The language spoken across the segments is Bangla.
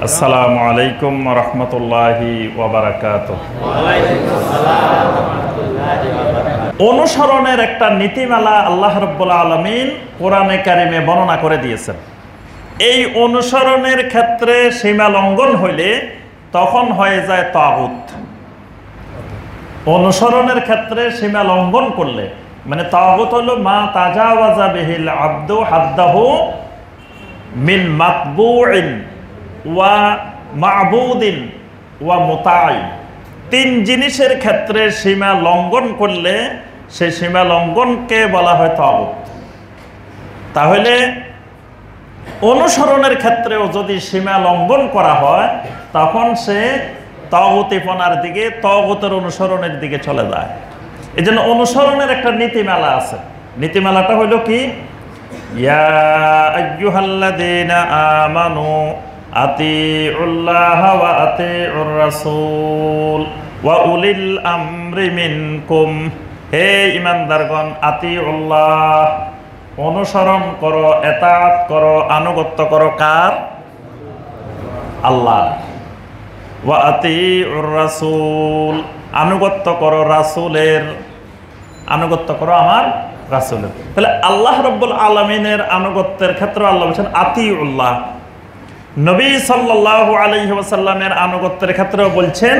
আসসালামু আলাইকুম ওয়া রাহমাতুল্লাহি ওয়া বারাকাতুহু। অনুসরণের একটা নীতিমালা আল্লাহ রাব্বুল আলামিন কোরআনে কারিমে বর্ণনা করে দিয়েছেন। এই অনুসরণের ক্ষেত্রে সীমা লঙ্ঘন হইলে তখন হয়ে যায় তাগুত। অনুসরণের ক্ষেত্রে সীমা লঙ্ঘন করলে মানে তাগুত হলো মা তাজাওয়াজা বিহিল আবদু হাদ্দাহু মিন মাতবুইন ওয়া মা'বুদিন ওয়া মুতাই। তিন জিনিসের ক্ষেত্রে সীমা লঙ্ঘন করলে সেই সীমা লঙ্ঘনকে বলা হয় তাগুত। তাহলে অনুসরণের ক্ষেত্রেও যদি সীমা লঙ্ঘন করা হয় তখন সে তাগুতিপনার দিকে, তাগুতের অনুসরণের দিকে চলে যায়। এই জন্য অনুসরণের একটা নীতিমালা আছে। নীতিমালাটা হইল কি? ইয়া আইয়ুহাল্লাযীনা আমানু আতিউল্লাহ ওয়া আতিউর রাসূল ওয়া উলিল আমরি মিনকুম। হে ঈমানদারগণ, আতিউল্লাহ অনুসরণ করো, এতাআত করো, আনুগত্য করো কার? আল্লাহ। ওয়া আতিউর রাসূল আনুগত্য করো রাসূলের, আনুগত্য করো আমার রাসূলের। তাহলে আল্লাহ রাব্বুল আলামিনের আনুগত্যের ক্ষেত্রে আল্লাহ বলেছেন আতিউল্লাহ। নবী সাল্লাল্লাহু আলাইহি ওয়াসাল্লামের আনুগত্যের ক্ষেত্রেও বলছেন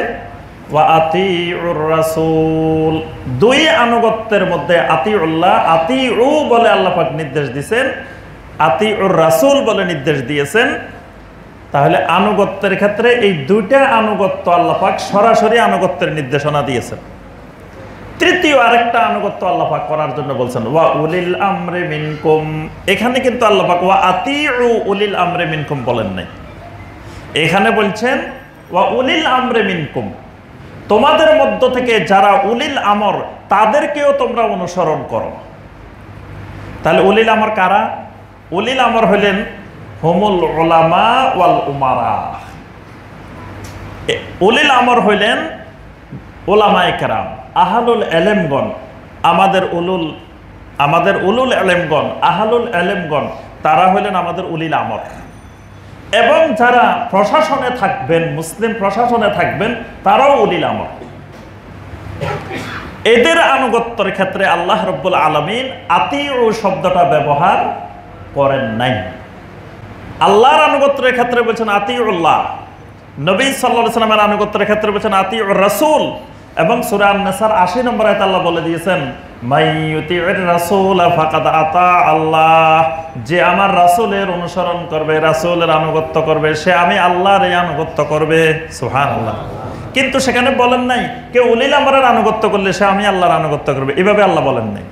ওয়া আতিউর রাসূল। দুই আনুগত্যের মধ্যে আতিউল্লাহ, আতিউ বলে আল্লাহ পাক নির্দেশ দিয়েছেন, আতিউর রাসূল বলে নির্দেশ দিয়েছেন। তাহলে আনুগত্যের ক্ষেত্রে এই দুইটা আনুগত্য আল্লাহ পাক সরাসরি আনুগত্যের নির্দেশনা দিয়েছেন। তৃতীয় আরেকটা আনুগত্য আল্লাহ পাক করার জন্য বলছেন ওয়া উলিল আমরি মিনকুম। এখানে কিন্তু আল্লাহ পাক ওয়া আতিউ উলিল আমরি মিনকুম বলেন নাই, এখানে বলছেন ওয়া উলিল আমরি মিনকুম। তোমাদের মধ্য থেকে যারা উলিল আমর তাদেরকেও তোমরা অনুসরণ করো। তাহলে উলিল আমর কারা? উলিল আমর হলেন হুমুল উলামা ওয়াল উমারা। উলিল আমর হইলেন উলামায়ে কেরাম, আহলুল এলেমগণ, আমাদের উলুল এলেমগণ, আহলুল এলেমগণ, তারা হইলেন আমাদের উলিল আমর। এবং যারা প্রশাসনে থাকবেন, মুসলিম প্রশাসনে থাকবেন, তারাও উলিল আমর। এদের আনুগত্যের ক্ষেত্রে আল্লাহ রাব্বুল আলামিন আতিউ শব্দটা ব্যবহার করেন নাই। আল্লাহর আনুগত্যের ক্ষেত্রে বলছেন আতিউল্লাহ, নবী সাল্লাল্লাহু আলাইহি ওয়াসাল্লামের আনুগত্যের ক্ষেত্রে বলছেন আতিউর রাসূল। এবং সূরা আন-নাসার ৮০ নম্বর আয়াতে আল্লাহ বলে দিয়েছেন মাইয়ুতিউর রাসূল ফাকাদ আতা আল্লাহ। যে আমার রাসূলের অনুসরণ করবে, রাসূলের আনুগত্য করবে, সে আমি আল্লাহর আনুগত্য করবে। সুবহানাল্লাহ। কিন্তু সেখানে বলেন নাই কেউ উলিল আমরের আনুগত্য করলে সে আমি আল্লাহর আনুগত্য করবে, এভাবে আল্লাহ বলেন নাই।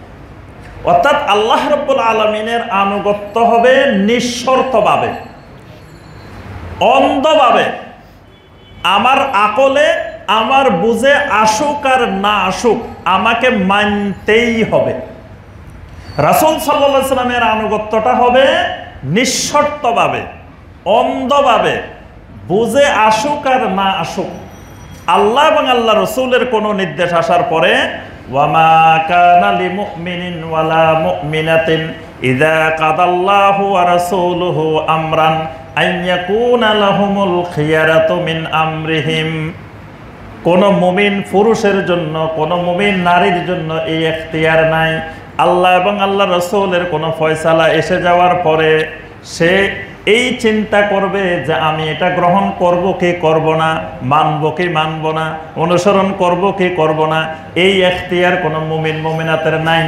অর্থাৎ আল্লাহ রাব্বুল আলামিনের আনুগত্য হবে নিঃশর্তভাবে, অন্ধভাবে, আমার আকলে, আমার বুঝে আসুক আর না আসুক আমাকে মানতেই হবে। রাসূল সাল্লাল্লাহু আলাইহি ওয়াসাল্লামের আনুগত্যটা হবে নিঃশর্তভাবে, অন্ধভাবে, বুঝে আসুক আর না আসুক। আল্লাহ এবং আল্লাহ রাসূলের কোনো নির্দেশ আসার পরে ওয়ামা কানা লিমুমিনিন ওয়ালা মুমিনাতিন ইযা কাদাল্লাহু ওয়া রাসূলুহু আমরান আইয়াকুনা লাহুমুল খিয়ারাতু মিন আমরিহিম। কোন মুমিন পুরুষের জন্য, কোন মুমিন নারীর জন্য এই এখতিয়ার নাই। আল্লাহ এবং আল্লাহ রাসূলের কোন ফয়সালা এসে যাওয়ার পরে সে এই চিন্তা করবে যে আমি এটা গ্রহণ করব কি করব না, মানব কি মানব না, অনুসরণ করব কি করব না, এই এখতিয়ার কোন মুমিন মুমিনাতের নাই।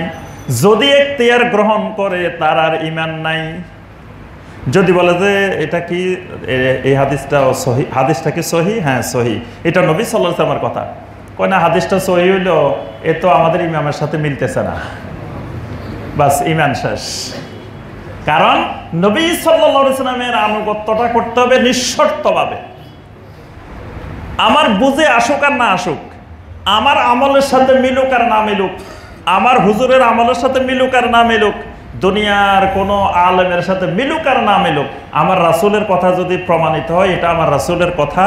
যদি এখতিয়ার গ্রহণ করে তার আর ঈমান নাই। যদি বলে যে এটা কি এই হাদিসটাও সহি, হাদিসটা কি সহি? হ্যাঁ সহি, এটা নবী সাল্লাল্লাহু আলাইহি ওয়াসাল্লামের কথা। কয় না হাদিসটা সহি হইলো এ তো আমাদের ইমামের সাথে মিলতেছে না, বাস ঈমান শেষ। কারণ নবী সাল্লাল্লাহু আলাইহি ওয়াসাল্লামের আনুগত্যটা করতে হবে নিঃশর্তভাবে। আমার বুঝে আসুক আর না আসুক, আমার আমলের সাথে মিলুক আর না মিলুক, আমার হুজুরের আমলের সাথে মিলুক আর না মিলুক, দুনিয়ার কোনো আলেমের সাথে মিলুক আর না মিলুক, আমার রাসূলের কথা যদি প্রমাণিত হয় এটা আমার রাসূলের কথা,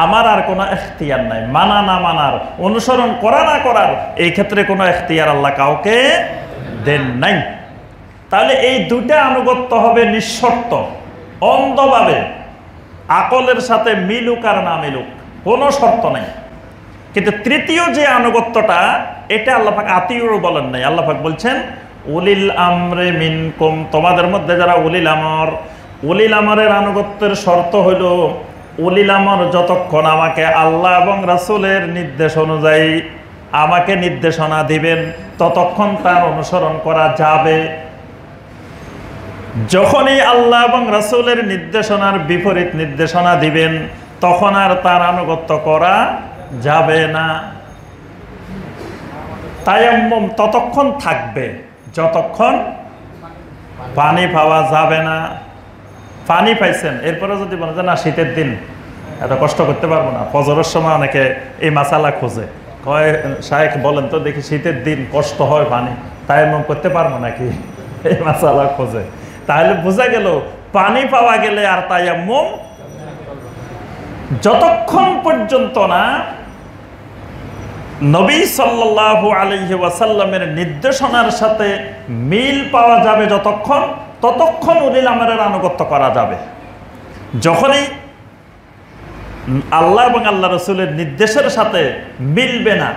আমার আর কোনো এখতিয়ার নাই। মানা না মানার, অনুসরণ করা না করার এই ক্ষেত্রে কোনো এখতিয়ার আল্লাহ কাউকে দেন নাই। তাহলে এই দুটা আনুগত্য হবে নিঃশর্ত, অন্ধভাবে। আকলের সাথে মিলুক আর না মিলুক, কোনো শর্ত নেই। কিন্তু তৃতীয় যে আনুগত্যটা, এটা আল্লাহ পাক আতিউর বলেন নাই। আল্লাহ পাক বলছেন উলিল আমরে মিনকুম, তোমাদের মধ্যে যারা উলিল আমর, উলিল আমরের আনুগত্যের শর্ত হইল উলিল আমর যতক্ষণ আমাকে আল্লাহ এবং রাসূলের নির্দেশ অনুযায়ী আমাকে নির্দেশনা দিবেন ততক্ষণ তার অনুসরণ করা যাবে। যখনই আল্লাহ এবং রাসূলের নির্দেশনার বিপরীত নির্দেশনা দিবেন তখন আর তার আনুগত্য করা যাবে না। তায়াম্মুম ততক্ষণ থাকবে যতক্ষণ পানি পাওয়া যাবে না। পানি পাইছেন, এরপরে যদি বলে যে না শীতের দিন এত কষ্ট করতে পারবো না, ফজরের সময় অনেকে এই মাসালা খোঁজে, কয় শায়েখ বলেন তো দেখি শীতের দিন কষ্ট হয় পানি, তায়াম্মুম করতে পারবো নাকি, এই মাসালা খোঁজে। তাহলে বোঝা গেল পানি পাওয়া গেলে আর তায়াম্মুম, যতক্ষণ পর্যন্ত না নবী সাল্লাল্লাহু আলাইহি ওয়াসাল্লামের নির্দেশনার সাথে মিল পাওয়া যাবে ততক্ষণ উলিল আমরের আনুগত্য করা যাবে। যখনই আল্লাহ এবং আল্লাহ রসুলের নির্দেশের সাথে মিলবে না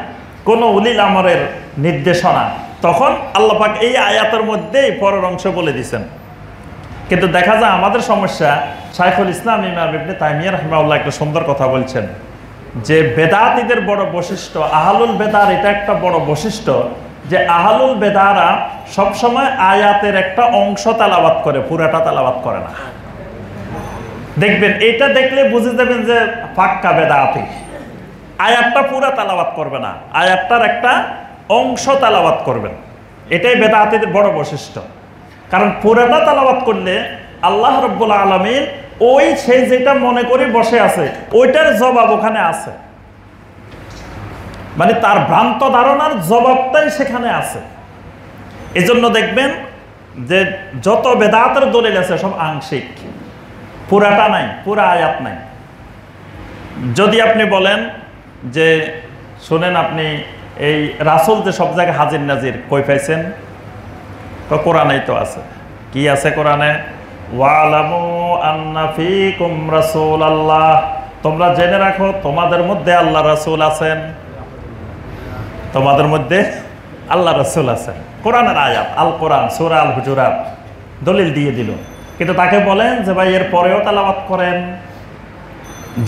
কোনো উলিল আমরের নির্দেশনা, তখন আল্লাহ পাক এই আয়াতের মধ্যেই পরের অংশ বলে দিয়েছেন। কিন্তু দেখা যায় আমাদের সমস্যা, শাইখুল ইসলাম ইমাম ইবনে তাইমিয়া রাহিমাহুল্লাহ একটা সুন্দর কথা বলছেন যে বেদাতীদের বড় বৈশিষ্ট্য, আহলুল বেদার এটা একটা বড় বৈশিষ্ট্য যে আহলুল বেদারা সবসময় আয়াতের একটা অংশ তালাবাত করে, পুরাটা তালাবাত করে না। দেখবেন এটা দেখলে বুঝে যাবেন যে পাক্কা বেদাতি। আয়াতটা পুরা তালাবাত করবে না, আয়াতটার একটা অংশ তালাবাত করবেন। এটাই বেদাতীদের বড় বৈশিষ্ট্য। কারণ পুরাটা তালাবাত করলে আল্লাহ রাব্বুল আলামিন ওই সে যেটা মনে করি বসে আছে ওইটার জবাব ওখানে আছে, মানে তার ভ্রান্ত ধারণার জবাবটাই সেখানে আছে। এজন্য দেখবেন যে যত বেদাতের দলিল আছে সব আংশিক, পুরাটা নাই, পুরা আয়াত নাই। যদি আপনি বলেন যে শুনেন আপনি এই রাসূল যে সব জায়গায় হাজির নাজির কই পাইছেন, তো কোরআনেই তো আছে। কি আছে কোরআনে? ওয়ালামু আন্না ফীকুম রাসূলাল্লাহ, তোমরা জেনে রাখো তোমাদের মধ্যে আল্লাহ রাসূল আছেন, তোমাদের মধ্যে আল্লাহ রাসূল আছেন। কোরআনের আয়াত, আল কোরআন সূরা আল হুজুরাত দলিল দিয়ে দিল। কিন্তু তাকে বলেন যে ভাই এর পরেও তেলাওয়াত করেন।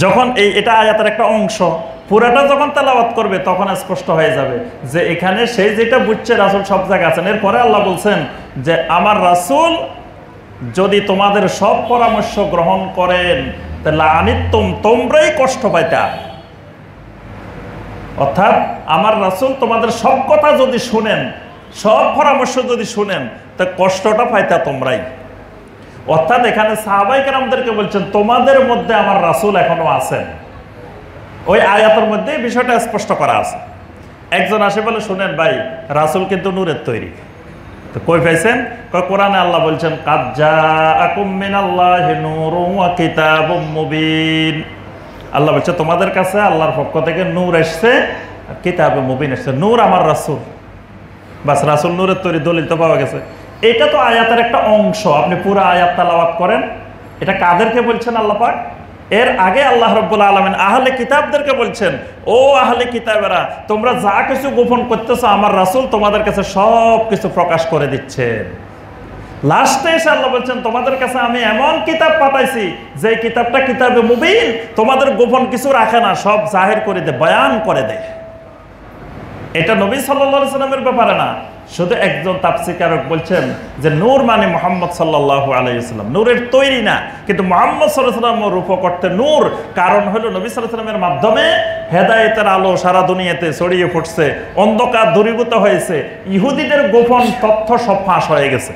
যখন এটা আয়াতের একটা অংশ, পুরাটা যখন তেলাওয়াত করবে তখন স্পষ্ট হয়ে যাবে যে এখানে সেই যেটা বুঝছে রাসূল সব জায়গায় আছেন। এরপরে আল্লাহ বলছেন যে আমার রাসূল যদি তোমাদের সব পরামর্শ গ্রহণ করেন তাহলে আনিতুম, তোমরাই কষ্ট পাইতা। অর্থাৎ আমার রাসূল তোমাদের সব কথা যদি শুনেন, সব পরামর্শ যদি শুনেন, তা কষ্টটা পাইতা তোমরাই। অর্থাৎ এখানে সাহাবায়ে কেরামদেরকে বলছেন তোমাদের মধ্যে আমার রাসূল এখনো আছেন। ওই আয়াতের মধ্যে বিষয়টা স্পষ্ট করা আছে। একজন আসে বলে শুনেন ভাই রাসূল কিন্তু নূরের তৈরি, তো কই পাইছেন? কোরআনে আল্লাহ বলছেন কাদ জাআকুম মিনাল্লাহি নূরুন ওয়া কিতাবুম মুবিন। আল্লাহ বলছে তোমাদের কাছে আল্লাহর পক্ষ থেকে নূর এসছে, কিতাবে মুবিন এসছে। নূর আমার রাসূল, বাস রাসূল নূরের তৈরি, দলিল তো পাওয়া গেছে। এটা তো আয়াতের একটা অংশ, আপনি পুরো আয়াত তেলাওয়াত করেন। এটা কাদেরকে বলছেন আল্লাহ পাক? এর আগে আল্লাহ রাব্বুল আলামিন আহলে কিতাবদেরকে বলছেন ও আহলে কিতাবেরা তোমরা যা কিছু গোপন করতেছো আমার রাসূল তোমাদের কাছে সব কিছু প্রকাশ করে দিচ্ছেন। লাস্টে এসে আল্লাহ বলছেন তোমাদের কাছে আমি এমন কিতাব পাঠাইছি যে কিতাবটা কিতাবে মুবিন, তোমাদের গোপন কিছু রাখে না, সব জাহির করে দেয়, বয়ান করে দেয়। এটা নবী সাল্লাল্লাহু আলাইহি সাল্লামের ব্যাপারে না, শুধু একজন তাফসীরকারক বলছেন যে নূর মানে মুহাম্মদ সাল্লাল্লাহু আলাইহি ওয়াসাল্লাম, নূরের তৈরি না, কিন্তু মুহাম্মদ সাল্লাল্লাহু আলাইহি ওয়াসাল্লামের রূপক অর্থে নূর। কারণ হলো নবী সাল্লাল্লাহু আলাইহি ওয়াসাল্লামের মাধ্যমে হেদায়েতের আলো সারা দুনিয়াতে ছড়িয়ে পড়ছে, অন্ধকার দূরীভূত হয়েছে, ইহুদিদের গোপন তথ্য সব ফাঁস হয়ে গেছে।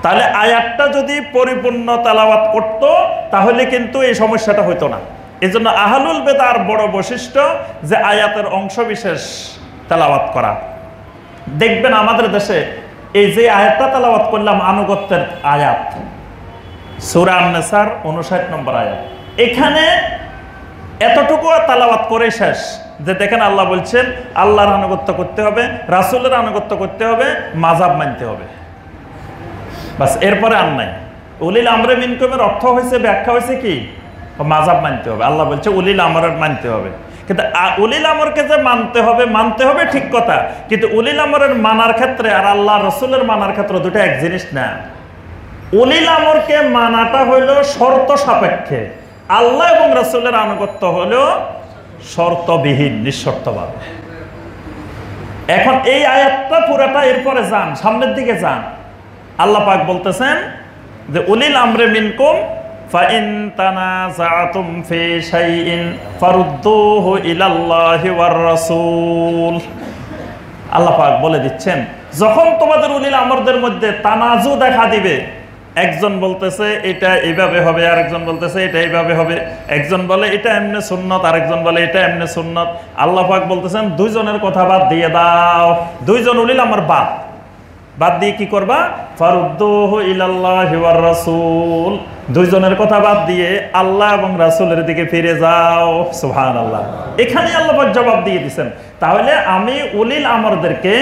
তাহলে আয়াতটা যদি পরিপূর্ণ তেলাওয়াত করত তাহলে কিন্তু এই সমস্যাটা হইতো না। এজন্য আহলুল বেদার বড় বৈশিষ্ট্য যে আয়াতের অংশ বিশেষ তেলাওয়াত করা। দেখবেন আমাদের দেশে এই যে আয়াতটা তেলাওয়াত করলাম আনুগত্যের আয়াত, সূরা আন-নিসার 59 নম্বর আয়াত, এখানে এতটুকু তেলাওয়াত করে শেষ যে দেখেন আল্লাহ বলছেন আল্লাহর আনুগত্য করতে হবে, রাসূলের আনুগত্য করতে হবে, মাযহাব মানতে হবে, বাস। এরপরে আর নাই। উলিল আমরে মিনকুমের অর্থ হয়েছে, ব্যাখ্যা হয়েছে কি মাযহাব মানতে হবে। আল্লাহ বলছে উলিল আমরের মানতে হবে, কিন্তু উলিল আমরকে যে মানতে হবে ঠিক কথা, কিন্তু উলিল আমরের মানার ক্ষেত্রে আর আল্লাহ রসুলের মানার ক্ষেত্রে দুটো এক জিনিস না। উলিল আমরকে মানাটা হইল শর্ত সাপেক্ষে, আল্লাহ এবং রসুলের আনুগত্য হলো শর্তবিহীন, নিঃশর্তভাবে। এখন এই আয়াতটা পুরাটা এরপরে যান, সামনের দিকে যান। আল্লাহ পাক বলতেছেন যে উলিল আমরে মিনকুম ফাইন তানাযাতুম ফি শাইইন ফারুদ্দুহু ইলাল্লাহি ওয়ার রাসূল। আল্লাহ পাক বলে দিচ্ছেন, যখন তোমাদের উলিল আমরদের মধ্যে তানাজু দেখা দিবে, একজন বলতেছে এটা এইভাবে হবে, আরেকজন বলতেছে এটা এইভাবে হবে, একজন বলে এটা এমনি সুন্নত, আরেকজন বলে এটা এমনি সুন্নত, আল্লাহ পাক বলতেছেন দুইজনের কথা বাদ দিয়ে দাও। দুইজন উলিল আমর বাদ দিয়ে কি করবা? ফারুদ্দুহু ইলাল্লাহি ওয়ার রাসূল, দুইজনের কথা বাদ দিয়ে আল্লাহ এবং রাসূলের দিকে ফিরে যাও। সুবহানাল্লাহ। এখানে আল্লাহ পাক জবাব দিয়ে দিয়েছেন, তাহলে আমি উলিল আমরদেরকে,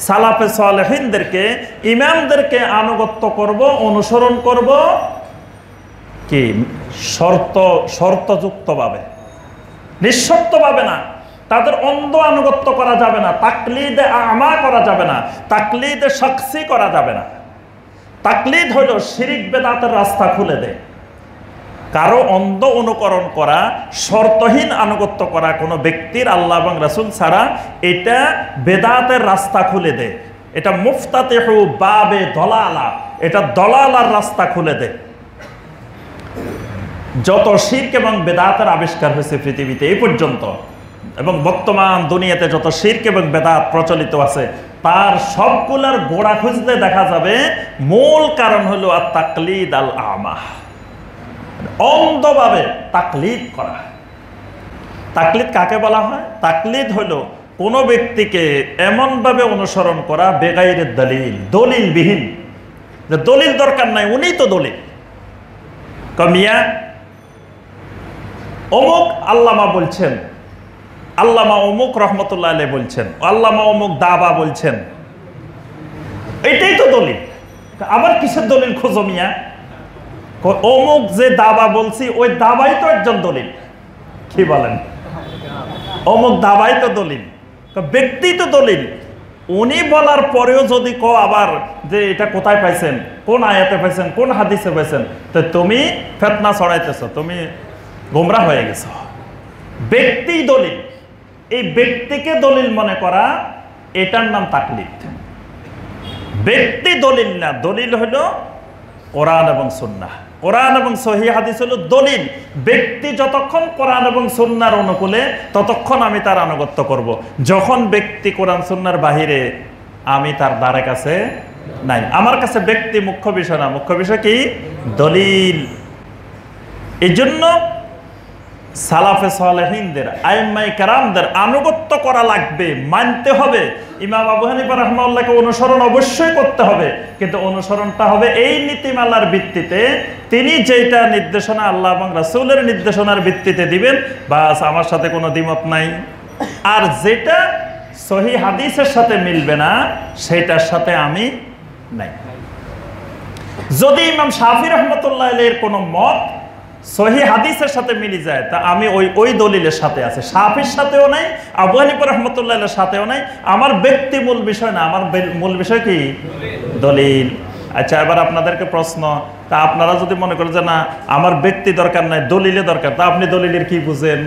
সালাফে সালেহিনদেরকে, ইমামদেরকে আনুগত্য করব, অনুসরণ করব কি শর্তযুক্তভাবে, নিঃশর্তভাবে না। তাদের অন্ধ আনুগত্য করা যাবে না, তাকলিদে আমা করা যাবে না, তাকলিদে শখসি করা যাবে না। তাকলিদ হলো শিরিক বেদাতের রাস্তা খুলে দেয়। কারো অন্ধ অনুকরণ করা, শর্তহীন আনুগত্য করা কোনো ব্যক্তির আল্লাহ এবং রাসূল ছাড়া, এটা বেদাতের রাস্তা খুলে দেয়। এটা মুফতাতিহু বাবে দলালা, এটা দলালার রাস্তা খুলে দেয়। যত শিরক এবং বেদাতের আবিষ্কার হয়েছে পৃথিবীতে এই পর্যন্ত, এবং বর্তমান দুনিয়াতে যত শিরক এবং বেদাত প্রচলিত আছে, তার সবগুলার গোড়া খুঁজতে দেখা যাবে মূল কারণ হলো আর তাকলিদ আল আমা, অন্ধভাবে তাকলিদ করা। তাকলিদ কাকে বলা হয়? তাকলিদ হলো কোনো ব্যক্তিকে এমনভাবে অনুসরণ করা বেগাইরে দলিল, দলিলবিহীন, যে দলিল দরকার নাই, উনি তো দলিল। কমিয়া অমুক আল্লামা বলছেন, আল্লামা অমুক রহমতুল্লাহ আলাইহি বলছেন, আল্লামা অমুক দাবা বলছেন, এটাই তো দলিল। আবার কিসের দলিল খোঁজো মিয়া? অমুক যে দাবা বলছি ওই দাবাই তো একজন দলিল। কি বলেন? অমুক দাবাই তো দলিল, ব্যক্তি তো দলিল। উনি বলার পরেও যদি আবার যে এটা কোথায় পাইছেন, কোন আয়াতে পাইছেন, কোন হাদিসে পাইছেন, তো তুমি ফিতনা ছড়াইতেছ, তুমি গোমরা হয়ে গেছো। ব্যক্তি দলিল, এই ব্যক্তিকে দলিল মনে করা, এটার নাম তাকলিদ। ব্যক্তি দলিল না, দলিল হলো কোরআন এবং সুন্নাহ। কোরআন এবং সহিহ হাদিস হলো দলিল। ব্যক্তি যতক্ষণ কোরআন এবং সুন্নাহর অনুকূলে, ততক্ষণ আমি তার আনুগত্য করব। যখন ব্যক্তি কোরআন সুন্নাহর বাহিরে, আমি তার দ্বারে কাছে নাই। আমার কাছে ব্যক্তি মুখ্য বিষয় না, মুখ্য বিষয় কি? দলিল। এই জন্য সালাফে সালেহিনদের, আইম্মায়ে কেরামদের আনুগত্য করা লাগবে, মানতে হবে। ইমাম আবু হানিফা রাহমাহুল্লাহকে অনুসরণ অবশ্যই করতে হবে, কিন্তু অনুসরণটা হবে এই নীতিমালার ভিত্তিতে, তিনি যেটা নির্দেশনা আল্লাহ এবং রাসূলের নির্দেশনার ভিত্তিতে দিবেন, বাস, আমার সাথে কোনো দ্বিমত নাই। আর যেটা সহিহ হাদিসের সাথে মিলবে না, সেটার সাথে আমি নাই। যদি ইমাম শাফি রাহমাতুল্লাহ আলাইহির কোনো মত সহিহ হাদিসের সাথে মিলে যায়, তা আমি ওই দলিলের সাথে আছে। শাফির সাথেও নাই, আবু হানিফা রাহমাতুল্লাহির সাথেও নাই। আমার ব্যক্তি মূল বিষয় না, আমার মূল বিষয় কি? দলিল। আচ্ছা, এবার আপনাদেরকে প্রশ্ন, তা আপনারা যদি মনে করেন যে না আমার ব্যক্তি দরকার নাই, দলিলে দরকার, তা আপনি দলিলের কি বুঝেন?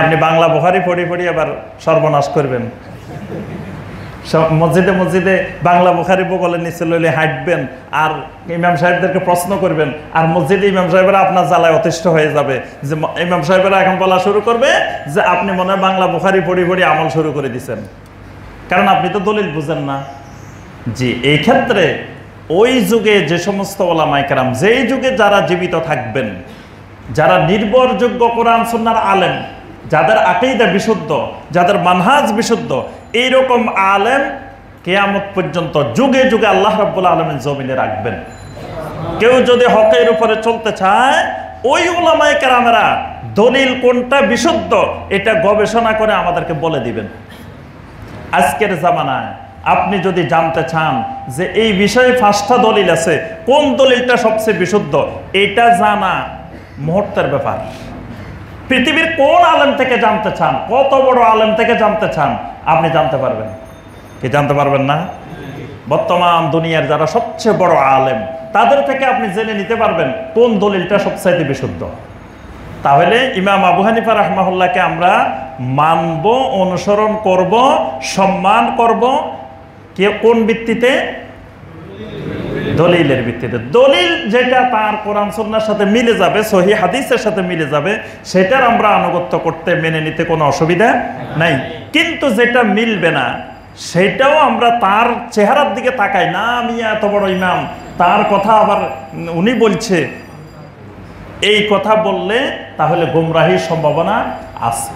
আপনি বাংলা বুখারী পড়ি আবার সর্বনাশ করবেন। সব মসজিদে বাংলা বুখারী বগলের নিচে লইলে হাঁটবেন, আর ইমাম সাহেবদেরকে প্রশ্ন করবেন, আর মসজিদে ইমাম সাহেবরা আপনার জ্বালায় অতিষ্ঠ হয়ে যাবে। যে ইমাম সাহেবরা এখন বলা শুরু করবে যে আপনি মনে হয় বাংলা বুখারী পড়ি আমল শুরু করে দিচ্ছেন, কারণ আপনি তো দলিল বুঝেন না। জি, এই ক্ষেত্রে ওই যুগে যে সমস্ত ওলামায়ে কেরাম, যেই যুগে যারা জীবিত থাকবেন, যারা নির্ভরযোগ্য কোরআন সুন্নাহর আলেম, যাদের আকীদা বিশুদ্ধ, যাদের মানহাজ বিশুদ্ধ, এইরকম আলেম কিয়ামত পর্যন্ত যুগে যুগে আল্লাহ রাব্বুল আলামিন জমিনে রাখবেন। কেউ যদি হকের উপরে চলতে চায়, ওই উলামায়ে কেরামেরা দলিল কোনটা বিশুদ্ধ এটা গবেষণা করে আমাদেরকে বলে দিবেন। আজকের জামানায় আপনি যদি জানতে চান যে এই বিষয়ে 5টা দলিল আছে, কোন দলিলটা সবচেয়ে বিশুদ্ধ, এটা জানা মুহূর্তের ব্যাপার। পৃথিবীর কোন আলেম থেকে জানতে চান, কত বড় আলেম থেকে জানতে চান, আপনি জানতে পারবেন কি? জানতে পারবেন না? বর্তমান দুনিয়ার যারা সবচেয়ে বড় আলেম, তাদের থেকে আপনি জেনে নিতে পারবেন কোন দলিলটা সবচাইতে বিশুদ্ধ। তাহলে ইমাম আবু হানিফা রাহমাহুল্লাহকে আমরা মানব, অনুসরণ করব, সম্মান করব। কোন ভিত্তিতে? দলিলের ভিত্তিতে। দলিল যেটা তার কোরআন সুন্নাহর সাথে মিলে যাবে, সহিহ হাদিসের সাথে মিলে যাবে, সেটার আমরা আনুগত্য করতে, মেনে নিতে কোনো অসুবিধা নাই। কিন্তু যেটা মিলবে না, সেটাও আমরা তার চেহারার দিকে তাকাই না, আমি এত বড় ইমাম, তার কথা আবার উনি বলছে, এই কথা বললে তাহলে গুমরাহির সম্ভাবনা আছে।